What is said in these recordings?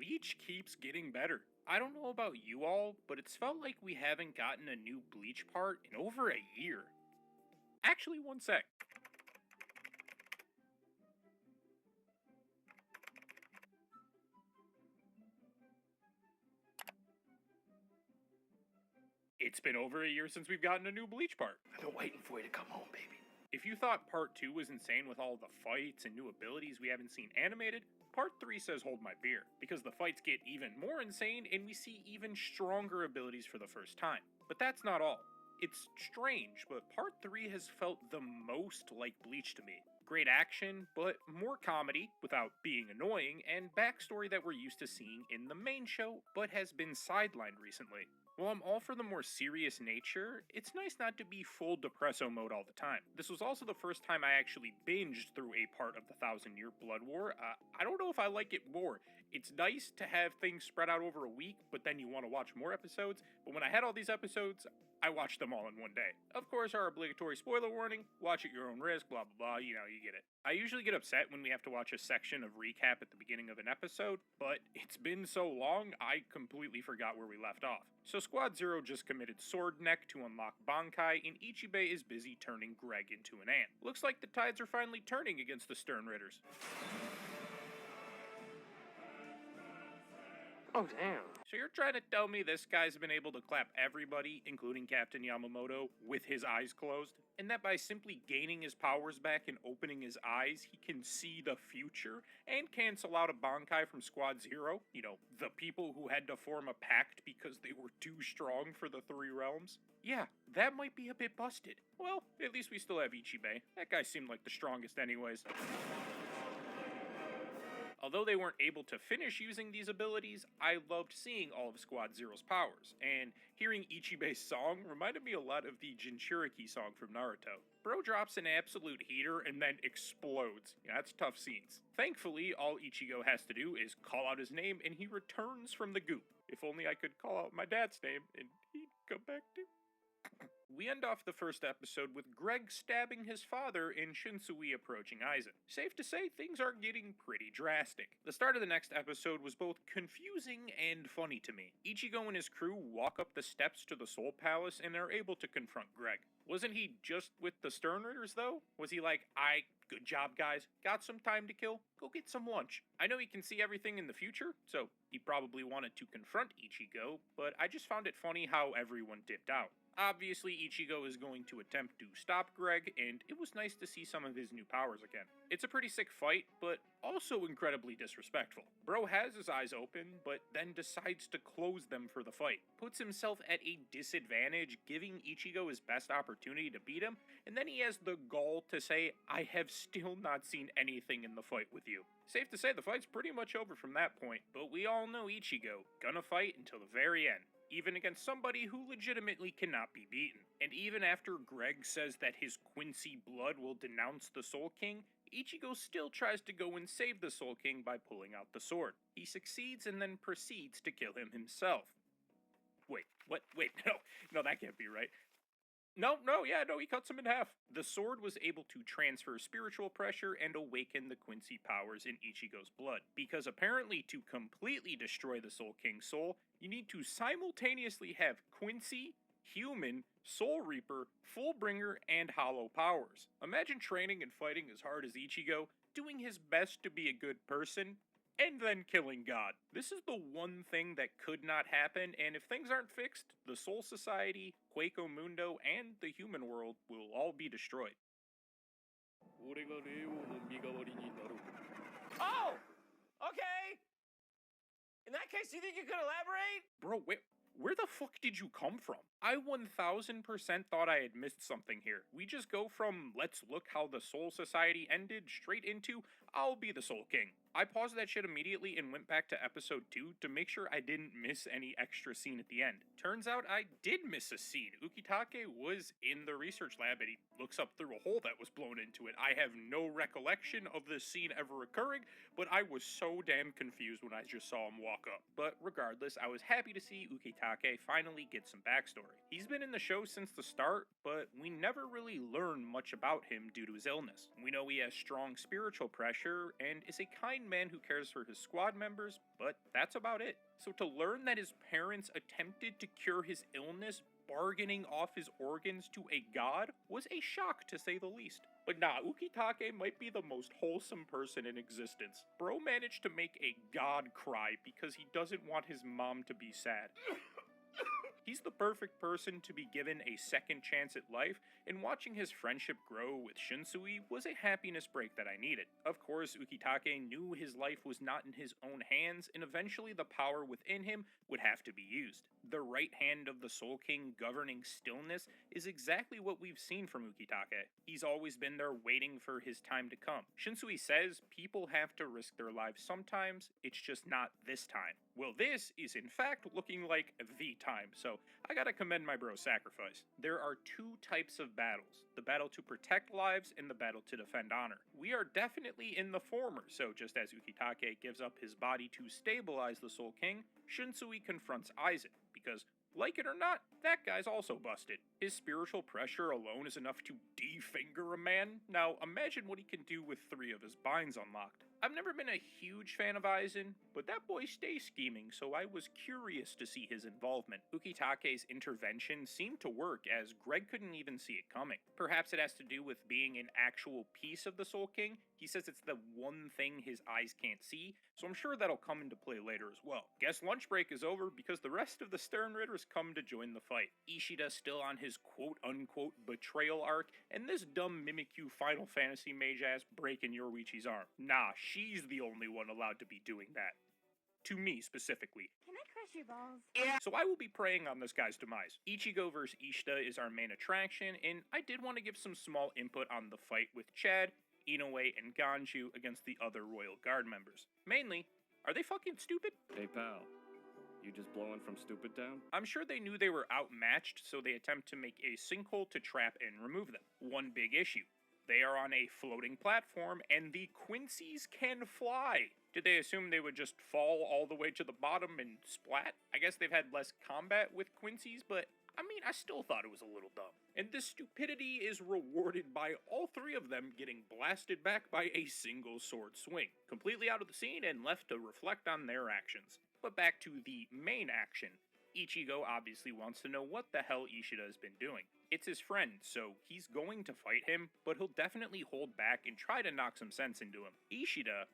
Bleach keeps getting better. I don't know about you all, but it's felt like we haven't gotten a new Bleach part in over a year. Actually, one sec. It's been over a year since we've gotten a new Bleach part. I've been waiting for you to come home, baby. If you thought part 2 was insane with all the fights and new abilities we haven't seen animated, part 3 says hold my beer, because the fights get even more insane and we see even stronger abilities for the first time. But that's not all. It's strange, but part 3 has felt the most like Bleach to me. Great action, but more comedy without being annoying, and backstory that we're used to seeing in the main show, but has been sidelined recently. While I'm all for the more serious nature, it's nice not to be full depresso mode all the time. This was also the first time I actually binged through a part of the Thousand Year Blood War. I don't know if I like it more. It's nice to have things spread out over a week, but then you want to watch more episodes. But when I had all these episodes, I watched them all in one day. Of course, our obligatory spoiler warning, watch at your own risk, blah blah blah, you know, you get it. I usually get upset when we have to watch a section of recap at the beginning of an episode, but it's been so long, I completely forgot where we left off. So Squad Zero just committed Sword Neck to unlock Bankai, and Ichibei is busy turning Greg into an ant. Looks like the tides are finally turning against the Stern Ritters. Oh, damn. So you're trying to tell me this guy's been able to clap everybody, including Captain Yamamoto, with his eyes closed? And that by simply gaining his powers back and opening his eyes, he can see the future and cancel out a Bankai from Squad Zero? You know, the people who had to form a pact because they were too strong for the Three Realms? Yeah, that might be a bit busted. Well, at least we still have Ichibei. That guy seemed like the strongest anyways. Although they weren't able to finish using these abilities, I loved seeing all of Squad Zero's powers, and hearing Ichibei's song reminded me a lot of the Jinchuriki song from Naruto. Bro drops an absolute heater and then explodes. Yeah, that's tough scenes. Thankfully, all Ichigo has to do is call out his name and he returns from the goop. If only I could call out my dad's name and he'd come back too. We end off the first episode with Greg stabbing his father and Shinsui approaching Aizen. Safe to say, things are getting pretty drastic. The start of the next episode was both confusing and funny to me. Ichigo and his crew walk up the steps to the Soul Palace and are able to confront Greg. Wasn't he just with the Stern Ritters though? Was he like, good job guys, got some time to kill? Go get some lunch. I know he can see everything in the future, so he probably wanted to confront Ichigo, but I just found it funny how everyone dipped out. Obviously, Ichigo is going to attempt to stop Greg, and it was nice to see some of his new powers again. It's a pretty sick fight, but also incredibly disrespectful. Bro has his eyes open, but then decides to close them for the fight. Puts himself at a disadvantage, giving Ichigo his best opportunity to beat him, and then he has the gall to say, I have still not seen anything in the fight with you. Safe to say the fight's pretty much over from that point, but we all know Ichigo, gonna fight until the very end. Even against somebody who legitimately cannot be beaten. And even after Greg says that his Quincy blood will denounce the Soul King, Ichigo still tries to go and save the Soul King by pulling out the sword. He succeeds and then proceeds to kill him himself. Wait, what? Wait, no, that can't be right. No, he cuts him in half. The sword was able to transfer spiritual pressure and awaken the Quincy powers in Ichigo's blood, because apparently to completely destroy the Soul King's soul, you need to simultaneously have Quincy, Human, Soul Reaper, Fullbringer, and Hollow powers. Imagine training and fighting as hard as Ichigo, doing his best to be a good person, and then killing God. This is the one thing that could not happen, and if things aren't fixed, the Soul Society, Quaco Mundo, and the human world will all be destroyed. Oh! Okay! In that case, do you think you could elaborate? Bro, where the fuck did you come from? I 1000% thought I had missed something here. We just go from let's look how the Soul Society ended straight into I'll be the Soul King. I paused that shit immediately and went back to episode 2 to make sure I didn't miss any extra scene at the end. Turns out I did miss a scene. Ukitake was in the research lab and he looks up through a hole that was blown into it. I have no recollection of this scene ever occurring, but I was so damn confused when I just saw him walk up. But regardless, I was happy to see Ukitake Ukitake finally gets some backstory. He's been in the show since the start, but we never really learn much about him due to his illness. We know he has strong spiritual pressure and is a kind man who cares for his squad members, but that's about it. So to learn that his parents attempted to cure his illness bargaining off his organs to a god was a shock to say the least. But nah, Ukitake might be the most wholesome person in existence. Bro managed to make a god cry because he doesn't want his mom to be sad. He's the perfect person to be given a second chance at life, and watching his friendship grow with Shinsui was a happiness break that I needed. Of course, Ukitake knew his life was not in his own hands, and eventually the power within him would have to be used. The right hand of the Soul King governing stillness is exactly what we've seen from Ukitake. He's always been there waiting for his time to come. Shinsui says people have to risk their lives sometimes, it's just not this time. Well, this is in fact looking like the time, so I gotta commend my bro Sacrifice. There are two types of battles, the battle to protect lives and the battle to defend honor. We are definitely in the former, so just as Ukitake gives up his body to stabilize the Soul King, Shinsui confronts Aizen, because like it or not, that guy's also busted. His spiritual pressure alone is enough to definger a man. Now, imagine what he can do with 3 of his binds unlocked. I've never been a huge fan of Aizen, but that boy stays scheming, so I was curious to see his involvement. Ukitake's intervention seemed to work, as Greg couldn't even see it coming. Perhaps it has to do with being an actual piece of the Soul King. He says it's the one thing his eyes can't see, so I'm sure that'll come into play later as well. Guess lunch break is over because the rest of the Stern Ritters come to join the fight. Ishida's still on his quote-unquote betrayal arc, and this dumb Mimikyu Final Fantasy mage-ass breaking Yoruichi's arm. Nah, she's the only one allowed to be doing that. To me, specifically. Can I crush your balls? Yeah. So I will be preying on this guy's demise. Ichigo vs. Ishida is our main attraction, and I did want to give some small input on the fight with Chad, Inoue, and Ganju against the other Royal Guard members. Mainly, are they fucking stupid? Hey pal, you just blowing from Stupid Town? I'm sure they knew they were outmatched, so they attempt to make a sinkhole to trap and remove them. One big issue. They are on a floating platform, and the Quincy's can fly. Did they assume they would just fall all the way to the bottom and splat? I guess they've had less combat with Quincy's, but I mean, I still thought it was a little dumb. And this stupidity is rewarded by all 3 of them getting blasted back by a single sword swing, completely out of the scene and left to reflect on their actions. But back to the main action. Ichigo obviously wants to know what the hell Ishida has been doing. It's his friend, so he's going to fight him, but he'll definitely hold back and try to knock some sense into him. Ishida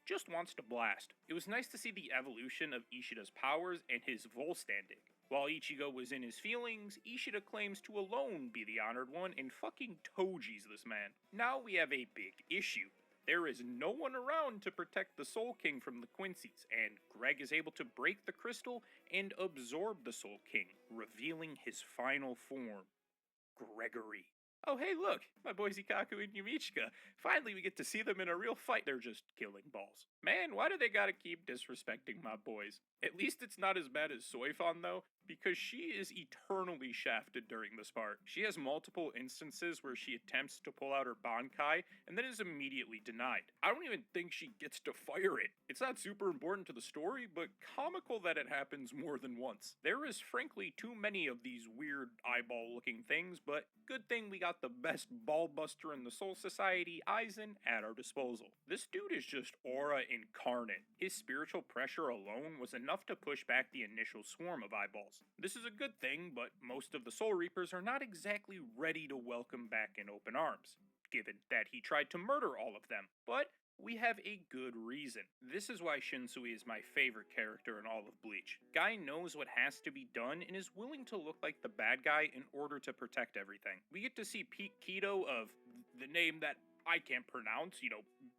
just wants to blast. It was nice to see the evolution of Ishida's powers and his Volstanding. While Ichigo was in his feelings, Ishida claims to alone be the honored one and fucking Toji's this man. Now we have a big issue. There is no one around to protect the Soul King from the Quincy's, and Greg is able to break the crystal and absorb the Soul King, revealing his final form, Gregory. Oh hey look, my boys Ikaku and Yumichika. Finally we get to see them in a real fight. They're just killing balls. Man, why do they gotta keep disrespecting my boys? At least it's not as bad as Soifon though, because she is eternally shafted during this part. She has multiple instances where she attempts to pull out her Bankai and then is immediately denied. I don't even think she gets to fire it. It's not super important to the story, but comical that it happens more than once. There is frankly too many of these weird eyeball looking things, but good thing we got the best ball buster in the Soul Society, Aizen, at our disposal. This dude is just aura incarnate. His spiritual pressure alone was enough to push back the initial swarm of eyeballs. This is a good thing, but most of the Soul Reapers are not exactly ready to welcome back in open arms, given that he tried to murder all of them. But we have a good reason. This is why Shinsui is my favorite character in all of Bleach. Guy knows what has to be done and is willing to look like the bad guy in order to protect everything. We get to see Pete Keto of the name that I can't pronounce,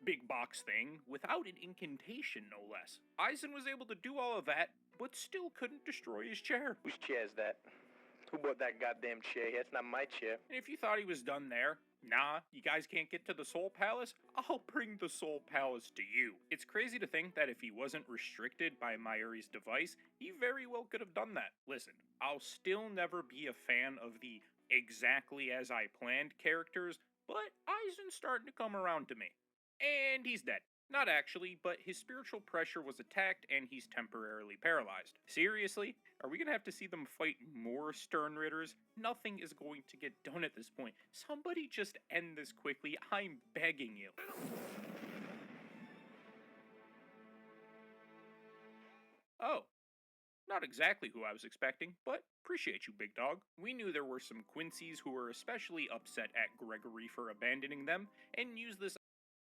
big box thing, without an incantation no less. Aizen was able to do all of that, but still couldn't destroy his chair. Whose chair is that? Who bought that goddamn chair? It's not my chair. And if you thought he was done there, nah, you guys can't get to the Soul Palace? I'll bring the Soul Palace to you. It's crazy to think that if he wasn't restricted by Mayuri's device, he very well could have done that. Listen, I'll still never be a fan of the exactly as I planned characters, but Aizen's starting to come around to me. And he's dead. Not actually, but his spiritual pressure was attacked and he's temporarily paralyzed. Seriously? Are we gonna have to see them fight more Stern Ritters? Nothing is going to get done at this point. Somebody just end this quickly, I'm begging you. Oh, not exactly who I was expecting, but appreciate you, big dog. We knew there were some Quincy's who were especially upset at Gregory for abandoning them, and used this